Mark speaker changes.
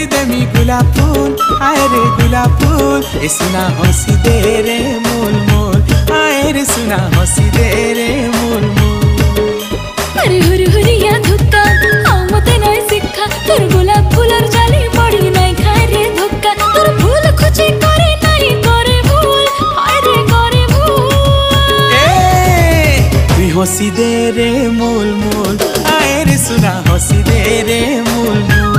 Speaker 1: हसी देमी गुलाब फूल, आए रे गुलाब फूल। ए सुना हसी दे रे मूल मूल, आए रे सुना हसी दे रे मूल मूल।
Speaker 2: अरे हुरी हुरिया धुक्का आओ मते नाय सिक्खा, तोर गुलाब फूलर जाली पड़ी नाय खाए रे धोक्का। तोर फूल खुची करे नाई करे भूल, हाय रे करे भूल।
Speaker 1: तू हसी दे रे मूल मूल, आए रे सुना हसी दे रे मूल मूल।